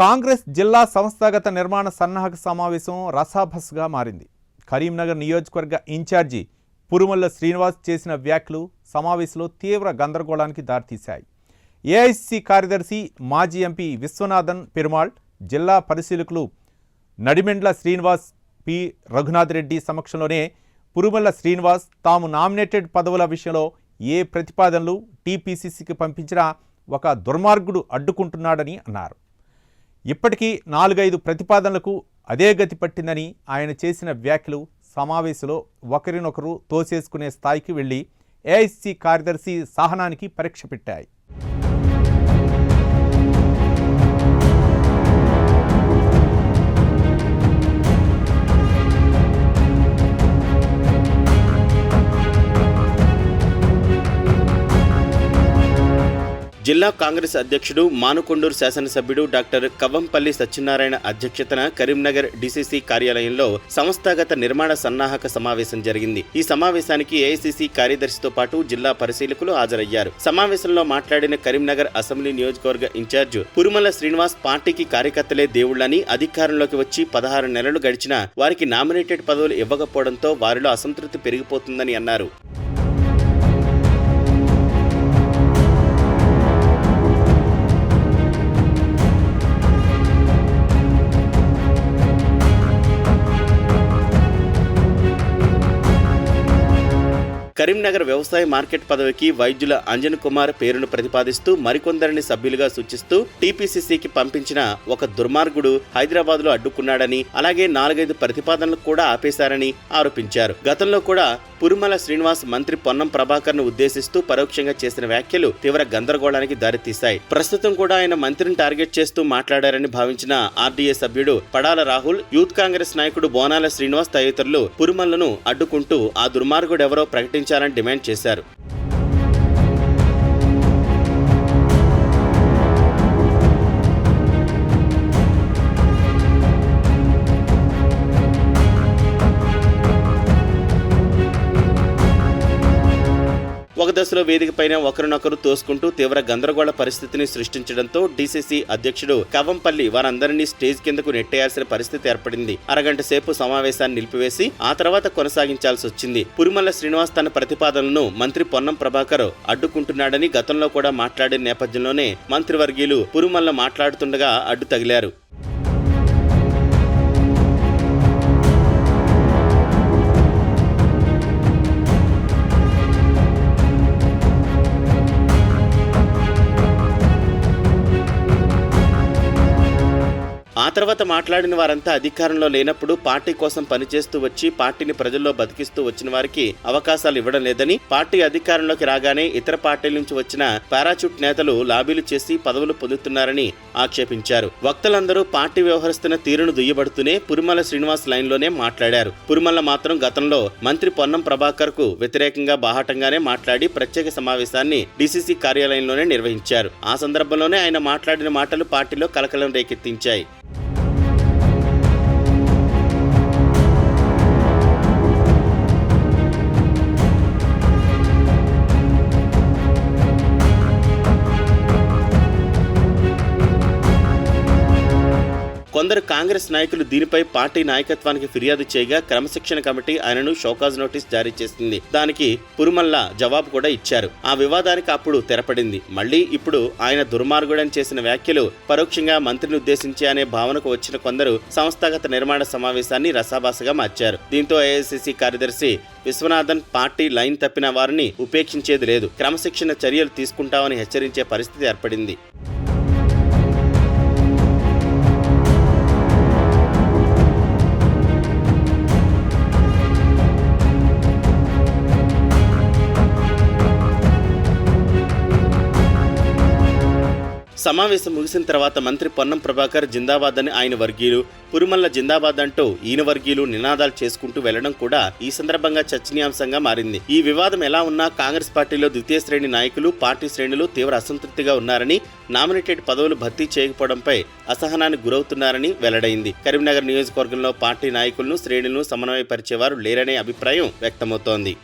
కాంగ్రెస్ జిల్లా సంస్థాగత నిర్మాణ సన్నాహక సమావేశం రసాభస్గా మారింది. కరీంనగర్ నియోజకవర్గ ఇన్ఛార్జి పురుమల్ల శ్రీనివాస్ చేసిన వ్యాఖ్యలు సమావేశంలో తీవ్ర గందరగోళానికి దారితీశాయి. ఏఐసిసి కార్యదర్శి మాజీ ఎంపీ విశ్వనాథన్ పెరుమాళ్, జిల్లా పరిశీలకులు నడిమెండ్ల శ్రీనివాస్, పి రఘునాథ్ రెడ్డి సమక్షంలోనే పురుమల్ల శ్రీనివాస్ తాము నామినేటెడ్ పదవుల విషయంలో ఏ ప్రతిపాదనలు టీపీసీసీకి పంపించినా ఒక దుర్మార్గుడు అడ్డుకుంటున్నాడని అన్నారు. ఇప్పటికీ 4-5 ప్రతిపాదనలకు అదే గతి పట్టిందని ఆయన చేసిన వ్యాఖ్యలు సమావేశంలో ఒకరినొకరు తోసేసుకునే స్థాయికి వెళ్లి ఏఐసిసి కార్యదర్శి సహనానికి పరీక్ష పెట్టాయి. జిల్లా కాంగ్రెస్ అధ్యక్షుడు మానుకొండూరు శాసనసభ్యుడు డాక్టర్ కవ్వంపల్లి సత్యనారాయణ అధ్యక్షతన కరీంనగర్ డీసీసీ కార్యాలయంలో సంస్థాగత నిర్మాణ సన్నాహక సమావేశం జరిగింది. ఈ సమావేశానికి ఏఐసిసి కార్యదర్శితో పాటు జిల్లా పరిశీలకులు హాజరయ్యారు. సమావేశంలో మాట్లాడిన కరీంనగర్ అసెంబ్లీ నియోజకవర్గ ఇన్ఛార్జ్ పురుమల్ల శ్రీనివాస్, పార్టీకి కార్యకర్తలే దేవుళ్లని, అధికారంలోకి వచ్చి 16 నెలలు గడిచినా వారికి నామినేటెడ్ పదవులు ఇవ్వకపోవడంతో వారిలో అసంతృప్తి పెరిగిపోతుందని అన్నారు. కరీంనగర్ వ్యవసాయ మార్కెట్ పదవికి వైద్యుల అంజన్ కుమార్ పేరును ప్రతిపాదిస్తూ మరికొందరిని సభ్యులుగా సూచిస్తూ టీపీసీసీకి పంపించిన ఒక దుర్మార్గుడు హైదరాబాద్లో అడ్డుకున్నాడని, అలాగే 4-5 ప్రతిపాదనలు కూడా ఆపేశారని ఆరోపించారు. గతంలో కూడా పురుమల శ్రీనివాస్ మంత్రి పొన్నం ప్రభాకర్ను ఉద్దేశిస్తూ పరోక్షంగా చేసిన వ్యాఖ్యలు తీవ్ర గందరగోళానికి దారితీశాయి. ప్రస్తుతం కూడా ఆయన మంత్రిని టార్గెట్ చేస్తూ మాట్లాడారని భావించిన ఆర్డీఏ సభ్యుడు పడాల రాహుల్, యూత్ కాంగ్రెస్ నాయకుడు బోనాల శ్రీనివాస్ తదితరులు పురుమల్లను అడ్డుకుంటూ ఆ దుర్మార్గుడెవరో ప్రకటించాలని డిమాండ్ చేశారు. ఒక దశలో వేదికపైన ఒకరినొకరు తోసుకుంటూ తీవ్ర గందరగోళ పరిస్థితిని సృష్టించడంతో డీసీసీ అధ్యక్షుడు కవ్వంపల్లి వారందరినీ స్టేజ్ కిందకు నెట్టేయాల్సిన పరిస్థితి ఏర్పడింది. అరగంట సేపు సమావేశాన్ని నిలిపివేసి ఆ తర్వాత కొనసాగించాల్సి వచ్చింది. పురుమల్ల శ్రీనివాస్ తన ప్రతిపాదనలను మంత్రి పొన్నం ప్రభాకర్ అడ్డుకుంటున్నాడని గతంలో కూడా మాట్లాడిన నేపథ్యంలోనే మంత్రివర్గీయులు పురుమల్ల మాట్లాడుతుండగా అడ్డు తగిలారు. ఆ తర్వాత మాట్లాడిన వారంతా అధికారంలో లేనప్పుడు పార్టీ కోసం పనిచేస్తూ వచ్చి పార్టీని ప్రజల్లో బతికిస్తూ వచ్చిన వారికి అవకాశాలు ఇవ్వడం లేదని, పార్టీ అధికారంలోకి రాగానే ఇతర పార్టీల నుంచి వచ్చిన పారాచూట్ నేతలు లాబీలు చేసి పదవులు పొందుతున్నారని ఆక్షేపించారు. వక్తలందరూ పార్టీ వ్యవహరిస్తున్న తీరును దుయ్యబడుతూనే పురుమల్ల శ్రీనివాస్ లైన్లోనే మాట్లాడారు. పురుమల్ల మాత్రం గతంలో మంత్రి పొన్నం ప్రభాకర్ కు వ్యతిరేకంగా బాహాటంగానే మాట్లాడి ప్రత్యేక సమావేశాన్ని డీసీసీ కార్యాలయంలోనే నిర్వహించారు. ఆ సందర్భంలోనే ఆయన మాట్లాడిన మాటలు పార్టీలో కలకలం రేకెత్తించాయి. కొందరు కాంగ్రెస్ నాయకులు దీనిపై పార్టీ నాయకత్వానికి ఫిర్యాదు చేయగా క్రమశిక్షణ కమిటీ ఆయనను షోకాజ్ నోటీస్ జారీ చేసింది. దానికి పురుమల్ల జవాబు కూడా ఇచ్చారు. ఆ వివాదానికి అప్పుడు తెరపడింది. మళ్లీ ఇప్పుడు ఆయన దుర్మార్గుడని చేసిన వ్యాఖ్యలు పరోక్షంగా మంత్రిని ఉద్దేశించి అనే భావనకు వచ్చిన కొందరు సంస్థాగత నిర్మాణ సమావేశాన్ని రసాభాసగా మార్చారు. దీంతో ఏఐసిసి కార్యదర్శి విశ్వనాథన్ పార్టీ లైన్ తప్పిన వారిని ఉపేక్షించేది లేదు, క్రమశిక్షణ చర్యలు తీసుకుంటామని హెచ్చరించే పరిస్థితి ఏర్పడింది. సమావేశం ముగిసిన తర్వాత మంత్రి పొన్నం ప్రభాకర్ జిందాబాద్ అని ఆయన వర్గీయులు, పురుమల్ల జిందాబాద్ అంటూ ఈయన వర్గీయులు నినాదాలు చేసుకుంటూ వెళ్లడం కూడా ఈ సందర్భంగా చర్చనీయాంశంగా మారింది. ఈ వివాదం ఎలా ఉన్నా కాంగ్రెస్ పార్టీలో ద్వితీయ శ్రేణి నాయకులు, పార్టీ శ్రేణులు తీవ్ర అసంతృప్తిగా ఉన్నారని, నామినేటెడ్ పదవులు భర్తీ చేయకపోవడంపై అసహనానికి గురవుతున్నారని వెల్లడైంది. కరీంనగర్ నియోజకవర్గంలో పార్టీ నాయకులను, శ్రేణులను సమన్వయపరిచేవారు లేరనే అభిప్రాయం వ్యక్తమవుతోంది.